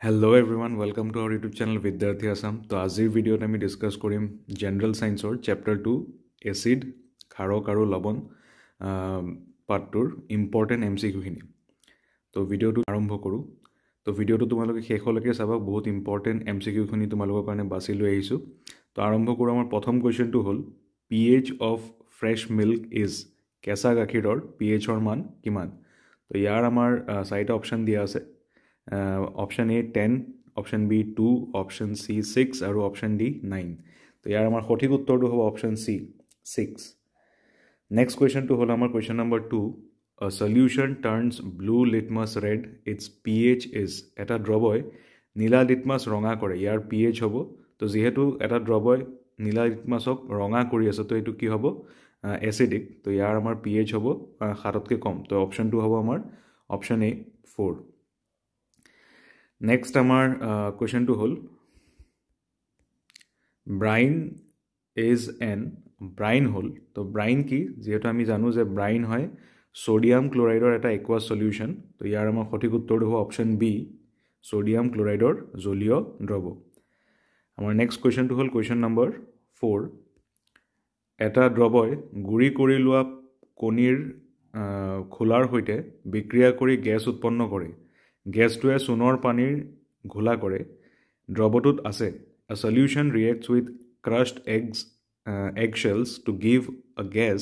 Hello everyone, welcome to our YouTube channel Vidyarthi Assam. তো আজিৰ ভিডিঅ'ত আমি ডিছকাছ কৰিম জেনেৰেল সায়েন্সৰ চেপ্টাৰ 2 এচিড ক্ষাৰক আৰু লৱণ পাৰ্টটোৰ ইম্পৰ্টেণ্ট এমচিকিউখিনি। তো ভিডিঅ'টো আৰম্ভ কৰোঁ। তো ভিডিঅ'টো তোমালোকে শেষলৈকে চাবা, বহুত ইম্পৰ্টেণ্ট এমচিকিউখিনি তোমালোকৰ কাৰণে বাছি লৈ আহিছোঁ। তো আৰম্ভ কৰোঁ। আমাৰ প্ৰথম কুৱেশ্যনটো হ'ল pH of fresh milk is, কেঁচা গাখীৰৰ pHৰ মান কিমান? তো ইয়াৰ আমাৰ চাৰিটা অপশ্যন দিয়া আছে। Option A 10, option B 2, option C 6 আৰু অপশ্যন ডি 9। তো ইয়াৰ আমাৰ সঠিক উত্তৰটো হ'ব অপশ্যন চি 6। নেক্সট কুৱেশ্যনটো হ'ল আমাৰ question number 2, a solution turns blue litmus red, its pH is, এটা দ্ৰৱই নীলা লিটমাছ ৰঙা কৰে, ইয়াৰ pH হ'ব। তো যিহেতু এটা দ্ৰৱই নীলা লিটমাছক ৰঙা কৰি আছে, তো এইটো কি হ'ব? এচিডিক। তো ইয়াৰ আমাৰ pH হ'ব 7তকৈ কম। তো অপশ্যনটো হ'ব আমাৰ অপশ্যন এ 4। নেক্সট আমাৰ কুৱেশ্যনটো হ'ল ব্ৰাইন ইজ এন, ব্ৰাইন হ'ল, তো ব্ৰাইন কি? যিহেতু আমি জানো যে ব্ৰাইন হয় ছ'ডিয়াম ক্ল'ৰাইডৰ এটা একুৱাছ সলিউশ্যন। তো ইয়াৰ আমাৰ সঠিক উত্তৰটো হ'ব অপশ্যন বি, ছ'ডিয়াম ক্ল'ৰাইডৰ জলীয় দ্ৰৱ। আমাৰ নেক্সট কুৱেশ্যনটো হ'ল কুৱেশ্যন নম্বৰ 4, এটা দ্ৰৱই গুড়ি কৰি লোৱা কণীৰ খোলাৰ সৈতে বিক্ৰিয়া কৰি গেছ উৎপন্ন কৰে, গেছটোৱে চূণৰ পানীৰ ঘোলা কৰে, দ্ৰৱটোত আছে a solution reacts with crushed eggshells to give a gas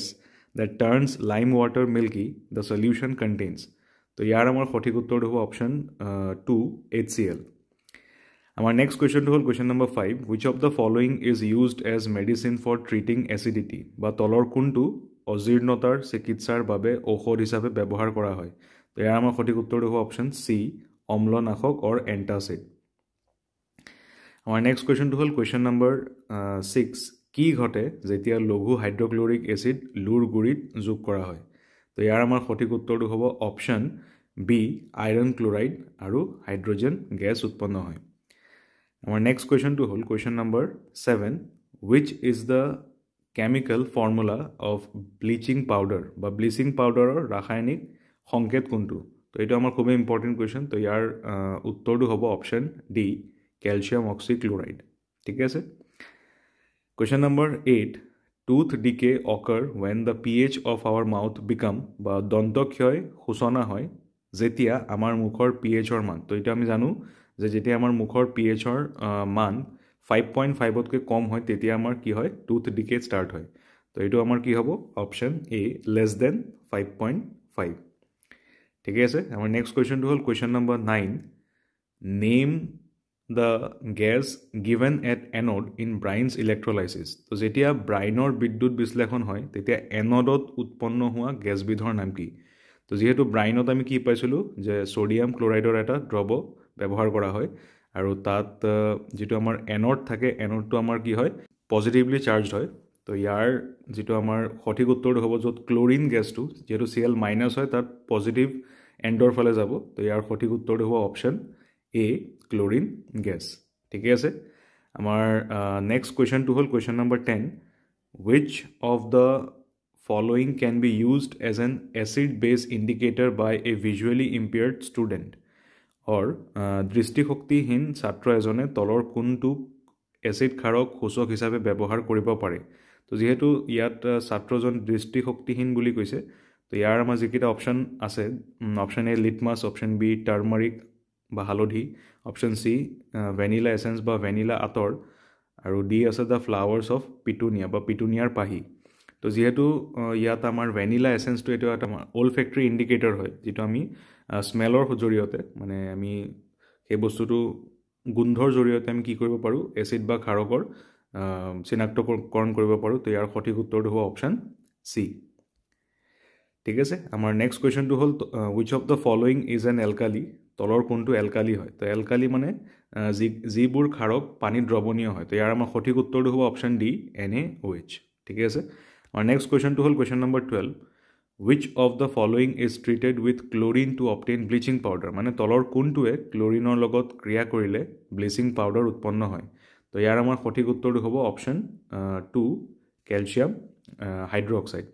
that turns lime water milky, the solution contains। তো ইয়াৰ আমাৰ সঠিক উত্তৰটো হ'ব অপশ্যন 2 HCl। আমাৰ নেক্সট কুৱেশ্যনটো হ'ল question number 5, which of the following is used as medicine for treating acidity, বা তলৰ কোনটো অজীৰ্ণতাৰ চিকিৎসাৰ বাবে ঔষধ হিচাপে ব্যৱহাৰ কৰা হয়? তো ইয়াৰ আমাৰ সঠিক উত্তৰটো হ'ব অপশ্যন চি, অম্লনাশক অৰ এণ্টাচিড। আমাৰ নেক্সট কুৱেশ্যনটো হ'ল কুৱেশ্যন নম্বৰ 6, কি ঘটে যেতিয়া লঘু হাইড্ৰক্লৰিক এচিড লুৰ গুড়িত যোগ কৰা হয়? তো ইয়াৰ আমাৰ সঠিক উত্তৰটো হ'ব অপশ্যন বি, আইৰণ ক্লৰাইড আৰু হাইড্ৰজেন গেছ উৎপন্ন হয়। আমাৰ নেক্সট কুৱেশ্যনটো হ'ল question number 7, which is the chemical formula of bleaching powder, বা ব্লিচিং পাউডাৰৰ ৰাসায়নিক সংকেত কোনটো? তো এইটো আমাৰ খুবেই ইম্পৰ্টেণ্ট কুৱেশ্যন। তো ইয়াৰ উত্তৰটো হ'ব অপশ্যন ডি, কেলছিয়াম অক্সিক্লৰাইড। ঠিক আছে। Question number 8, tooth decay occur when the pH of our mouth become, বা দন্তক্ষয় সূচনা হয় যেতিয়া আমাৰ মুখৰ pHৰ মান, তো এইটো আমি জানো যে যেতিয়া আমাৰ মুখৰ pHৰ মান 5.5তকৈ কম হয় তেতিয়া আমাৰ কি হয়? টুথ ডিকে ষ্টাৰ্ট হয়। তো এইটো আমাৰ কি হ'ব? Option A, less than 5.5। ঠিকে আছে। আমাৰ নেক্সট কুৱেশ্যনটো হ'ল question number 9, name the gas given at anode in brine's electrolysis. তো যেতিয়া ব্ৰাইনৰ বিদ্যুৎ বিশ্লেষণ হয় তেতিয়া এনডত উৎপন্ন হোৱা গেছবিধৰ নাম কি? তো যিহেতু ব্ৰাইনত আমি কি পাইছিলোঁ যে ছ'ডিয়াম ক্লৰাইডৰ এটা দ্ৰৱ ব্যৱহাৰ কৰা হয়, আৰু তাত যিটো আমাৰ এনড থাকে, এনডটো আমাৰ কি হয়? পজিটিভলি চাৰ্জড হয়। তো ইয়াৰ যিটো আমাৰ সঠিক উত্তৰটো হ'ব, য'ত ক্লৰিন গেছটো যিহেতু Cl- হয়, তাত পজিটিভ এণ্ডৰ ফালে যাব। তো ইয়াৰ সঠিক উত্তৰটো হ'ব অপশ্যন এ, ক্লৰিন গেছ। ঠিকে আছে। আমাৰ নেক্সট কুৱেশ্যনটো হ'ল question number 10, which of the following can be used as an acid base indicator by a visually impaired student, or দৃষ্টিশক্তিহীন ছাত্ৰ এজনে তলৰ কোনটো এচিড ক্ষাৰক সূচক হিচাপে ব্যৱহাৰ কৰিব পাৰে? তো যিহেতু ইয়াত ছাত্ৰজন দৃষ্টিশক্তিহীন বুলি কৈছে, তো ইয়াৰ আমাৰ যিকেইটা অপশ্যন আছে, option A litmus, option B turmeric বা হালধি, অপশ্যন চি ভেনিলা এচেঞ্চ বা ভেনিলা আতৰ, আৰু ডি আছে দ্য ফ্লাৱাৰ্ছ অফ পিটুনিয়া বা পিটুনিয়াৰ পাহি। তো যিহেতু ইয়াত আমাৰ ভেনিলা এচেঞ্চটো এইটো এটা আমাৰ অল ফেক্টৰী ইণ্ডিকেটৰ হয়, যিটো আমি স্মেলৰ জৰিয়তে, মানে আমি সেই বস্তুটো গোন্ধৰ জৰিয়তে আমি কি কৰিব পাৰোঁ? এচিড বা ক্ষাৰকৰ চিনাক্তকৰণ কৰিব পাৰোঁ। তো ইয়াৰ সঠিক উত্তৰটো হ'ব অপশ্যন চি। ঠিক আছে। আমাৰ নেক্সট কুৱেশ্যনটো হ'ল wish of the following is an alkali, তলৰ কোনটো এলকালি হয়? তো এলকালি মানে যিবোৰ ক্ষাৰক পানীত দ্ৰৱণীয় হয়। তো ইয়াৰ আমাৰ সঠিক উত্তৰটো হ'ব অপশ্যন ডি, NaOH। ঠিকে আছে। আমাৰ নেক্সট কুৱেশ্যনটো হ'ল question number 12, which of the following is treated with chlorine to obtain bleaching powder, মানে তলৰ কোনটোৱে ক্লৰিনৰ লগত ক্ৰিয়া কৰিলে ব্লিচিং পাউডাৰ উৎপন্ন হয়? তো ইয়াৰ আমাৰ সঠিক উত্তৰটো হ'ব অপশ্যন 2, কেলছিয়াম হাইড্ৰক্সাইড।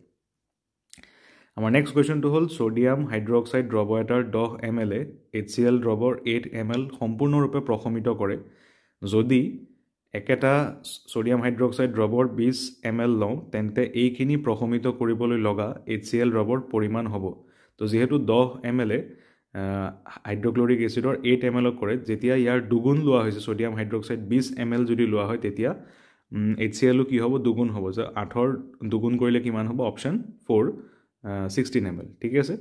আমাৰ নেক্সট কুৱেশ্যনটো হ'ল ছ'ডিয়াম হাইড্ৰক্সাইড দ্ৰৱ এটাৰ 10 ml HCl দ্ৰৱৰ 8 ml সম্পূৰ্ণৰূপে প্ৰশমিত কৰে যদি একেটা ছ'ডিয়াম হাইড্ৰক্সাইড দ্ৰৱৰ 20 ml লওঁ তেন্তে এইখিনি প্ৰশমিত কৰিবলৈ লগা HCl দ্ৰৱৰ পৰিমাণ হ'ব তো যিহেতু 10 ml হাইড্ৰক্লৰিক এচিডৰ 8 ml কৰে যেতিয়া ইয়াৰ দুগুণ লোৱা হৈছে ছ'ডিয়াম হাইড্ৰক্সাইড 20 ml যদি লোৱা হয় তেতিয়া HCl কি হ'ব দুগুণ হ'ব যে 8ৰ দুগুণ কৰিলে কিমান হ'ব অপশ্যন 4 16 ml ঠিক আছে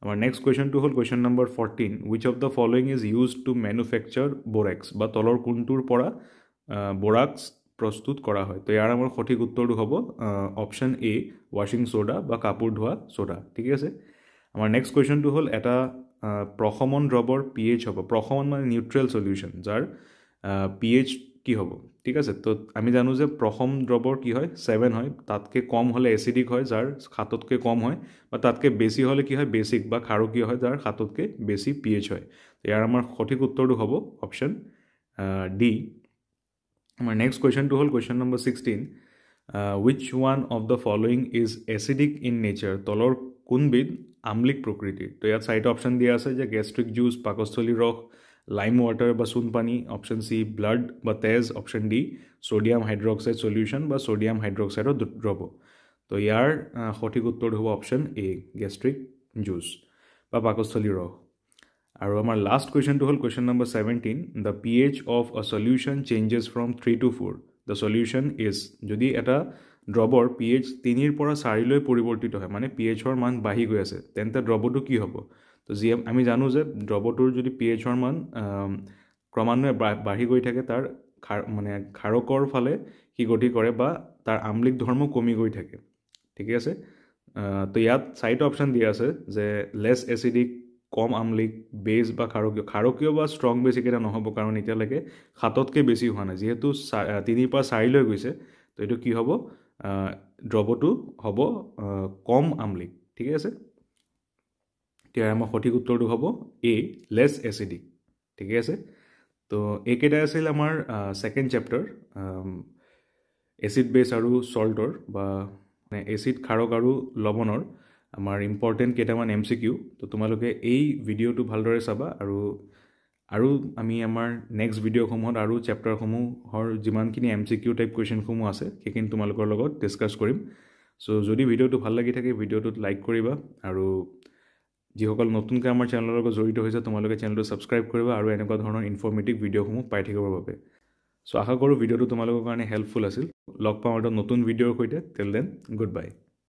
আমাৰ নেক্সট কুৱেশ্যনটো হ'ল question number 14 which of the following is used to manufacture borax বা তলৰ কোনটোৰ পৰা borax প্ৰস্তুত কৰা হয় তো ইয়াৰ আমাৰ সঠিক উত্তৰটো হ'ব অপশ্যন এ ৱাশ্বিং সোডা বা কাপোৰ ধোৱা সোডা ঠিক আছে আমাৰ নেক্সট কুৱেশ্যনটো হ'ল এটা প্ৰশমন দ্ৰৱৰ pH হ'ব প্ৰশমন মানে নিউট্ৰেল সলিউশন যাৰ pH কি হ'ব ঠিক আছে তো আমি জানো যে প্ৰশম দ্ৰৱৰ কি হয় 7 হয় তাতকে কম হলে এসিডিক হয় যাৰ 7তকৈ কম হয় বা তাতকে বেছি হলে কি হয় বেসিক বা ক্ষাৰকীয় হয় যাৰ 7তকৈ বেছি pH হয় ইয়াৰ আমাৰ সঠিক উত্তৰটো হ'ব অপশ্যন ডি আমাৰ নেক্সট কুৱেশ্যনটো হ'ল question number 16 which one of the following is acidic in nature তলৰ কোনবিধ আমলিক প্ৰকৃতিৰ তো ইয়াত চাৰিটা অপশ্যন দিয়া আছে যে গেষ্ট্ৰিক জুচ পাকস্থলী ৰস লাইম ওয়াটাৰ বা চূণ পানী অপশ্যন সি ব্লাড বা তেজ option D sodium hydroxide solution বা সোডিয়াম হাইড্ৰক্সাইডৰ দ্ৰৱ তো ইয়াৰ সঠিক উত্তৰটো হ'ব অপশ্যন এ গেষ্ট্ৰিক জুচ বা পাকস্থলী ৰস আৰু আমাৰ লাষ্ট কুৱেশ্যনটো হ'ল question number 17 the pH of a solution changes from 3 to 4 the solution is যদি এটা দ্ৰৱৰ pH 3 পৰা 4 লৈ পৰিৱৰ্তিত হয় মানে pHৰ মান বাঢ়ি গৈ আছে তেন্তে দ্ৰৱটো কি হ'ব তো যি আমি জানো যে দ্ৰৱটোৰ যদি pHৰ মান ক্ৰমান্বয়ে বাঢ়ি গৈ থাকে তাৰ মানে ক্ষাৰকৰ ফালে কি গতি কৰে বা তাৰ আমলিক ধৰ্ম কমি গৈ থাকে ঠিক আছে তো ইয়াত চাৰিটা অপশ্যন দিয়া আছে যে লেছ এসিডিক কম আমলিক বেজ বা ক্ষাৰকীয় বা ষ্ট্ৰং বেছিক এটা নহ'ব কাৰণ এতিয়ালৈকে 7তকৈ বেছি হোৱা নাই যিহেতু 3 পৰা 4 লৈ গৈছে তো এইটো কি হ'ব দ্ৰৱটো হ'ব কম আমলিক ঠিক আছে এতিয়া আমাৰ সঠিক উত্তৰটো হ'ব এ লেছ এসিডিক ঠিক আছে তো এইকেইটা আছিল আমাৰ সেকেন্ড চেপ্টাৰ এসিড বেছ আৰু সল্টৰ বা এসিড ক্ষাৰক আৰু লৱণৰ আমাৰ ইম্পৰ্টেণ্ট কেইটামান MCQ তো তোমালোকে এই ভিডিঅ'টো ভালদৰে চাবা আৰু আমি আমাৰ নেক্সট ভিডিঅ'সমূহত আৰু চেপ্টাৰসমূহৰ যিমানখিনি MCQ টাইপ কুৱেশ্যনসমূহ আছে সেইখিনি তোমালোকৰ লগত ডিছকাছ কৰিম সো যদি ভিডিঅ'টো ভাল লাগি থাকে ভিডিঅ'টোত লাইক কৰিবা আৰু যিসকল নতুনকৈ আমাৰ চেনেলৰ লগত জড়িত হৈছে তোমালোকে চেনেলটো ছাবস্ক্ৰাইব কৰিবা আৰু এনেকুৱা ধৰণৰ ইনফৰ্মেটিভ ভিডিঅ'সমূহ পাই থাকিবৰ বাবে সো আশা কৰোঁ ভিডিঅ'টো তোমালোকৰ কাৰণে হেল্পফুল আছিল লগ পাম এটা নতুন ভিডিঅ'ৰ সৈতে টিল দেন গুড বাই